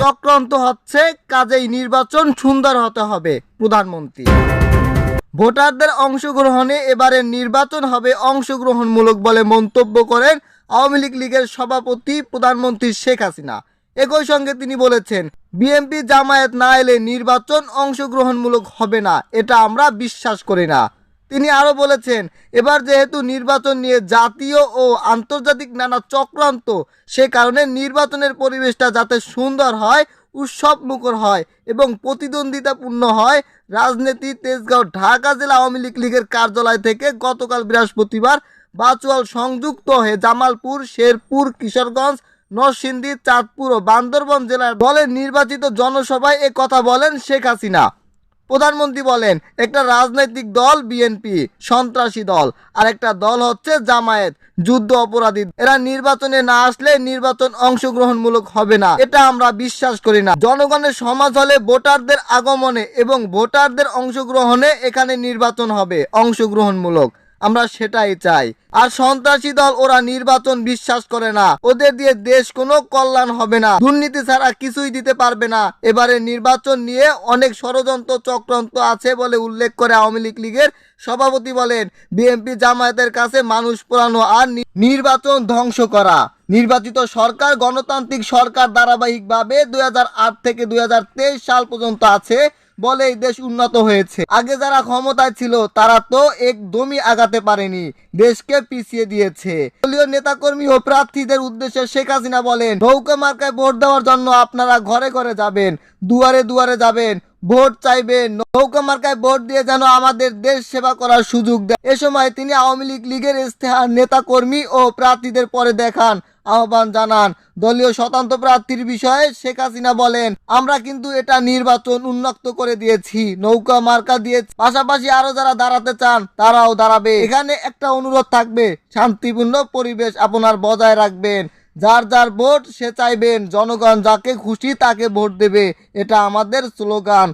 চক্রান্ত হচ্ছে, কাজেই নির্বাচন সুন্দর হতে হবে। প্রধানমন্ত্রী ভোটারদের অংশগ্রহণে এবারের নির্বাচন হবে অংশগ্রহণমূলক বলে মন্তব্য করেন আওয়ামী লীগের সভাপতি প্রধানমন্ত্রী শেখ হাসিনা। একই সঙ্গে তিনি বলেছেন, বিএনপি জামায়াত না এলে নির্বাচন অংশগ্রহণমূলক হবে না, এটা আমরা বিশ্বাস করি না। তিনি আরও বলেছেন, এবার যেহেতু নির্বাচন নিয়ে জাতীয় ও আন্তর্জাতিক নানা চক্রান্ত, সে কারণে নির্বাচনের পরিবেশটা যাতে সুন্দর হয়, উৎসব মুখর হয় এবং প্রতিদ্বন্দ্বিতাপূর্ণ হয়। রাজনীতি তেজগাঁও ঢাকা জেলা আওয়ামী লীগের কার্যালয় থেকে গতকাল বৃহস্পতিবার ভার্চুয়াল সংযুক্ত হয়ে জামালপুর, শেরপুর, কিশোরগঞ্জ, নরসিংদী, চাঁদপুর ও বান্দরবান জেলার দলের নির্বাচিত জনসভায় এ কথা বলেন শেখ হাসিনা। প্রধানমন্ত্রী বলেন, একটা রাজনৈতিক দল বিএনপি সন্ত্রাসী দল, আর একটা দল হচ্ছে জামায়াত যুদ্ধ অপরাধী। এরা নির্বাচনে না আসলে নির্বাচন অংশগ্রহণমূলক হবে না, এটা আমরা বিশ্বাস করি না। জনগণের সমাজ হলে ভোটারদের আগমনে এবং ভোটারদের অংশগ্রহণে এখানে নির্বাচন হবে অংশগ্রহণমূলক, আমরা সেটাই চাই। আর সন্ত্রাসী দল, ওরা নির্বাচন বিশ্বাস করে না, ওদের দিয়ে দেশ কোনো কল্যাণ হবে না, দুর্নীতি ছাড়া কিছুই দিতে পারবে না। এবারে নির্বাচন নিয়ে অনেক ষড়যন্ত্র চক্রান্ত আছে বলে উল্লেখ করে আওয়ামী লীগের সভাপতি বলেন, বিএনপি জামায়াতের কাছে মানুষ পোড়ানো আর নির্বাচন ধ্বংস করা। নির্বাচিত সরকার গণতান্ত্রিক সরকার ধারাবাহিকভাবে 2008 থেকে 2023 সাল পর্যন্ত আছে বলে এই দেশ উন্নত হয়েছে। আগে যারা ক্ষমতায় ছিল তারা তো একদমই আগাতে পারেনি, দেশকে পিছিয়ে দিয়েছে। দলীয় নেতাকর্মী ও প্রার্থীদের উদ্দেশ্যে শেখ হাসিনা বলেন, নৌকা মার্কায় ভোট দেওয়ার জন্য আপনারা ঘরে ঘরে যাবেন, দুয়ারে দুয়ারে যাবেন, ভোট চাইবেন। নৌকা মার্কায় ভোট দিয়ে যেন আমাদের দেশ সেবা করার সুযোগ দেয়। এ সময় তিনি আওয়ামী লীগের ইস্তেহার নেতাকর্মী ও প্রার্থীদের পরে দেখান আহ্বান জানান। দলীয় স্বতন্ত্র প্রার্থীর বিষয়ে শেখ হাসিনা বলেন, আমরা কিন্তু এটা নির্বাচন উন্মুক্ত করে দিয়েছি, নৌকা মার্কা দিয়ে পাশাপাশি আরো যারা দাঁড়াতে চান তারাও দাঁড়াবে। এখানে একটা অনুরোধ থাকবে, শান্তিপূর্ণ পরিবেশ আপনার বজায় রাখবেন, যার যার ভোট সে চাইবেন, জনগণ যাকে খুশি তাকে ভোট দেবে, এটা আমাদের স্লোগান।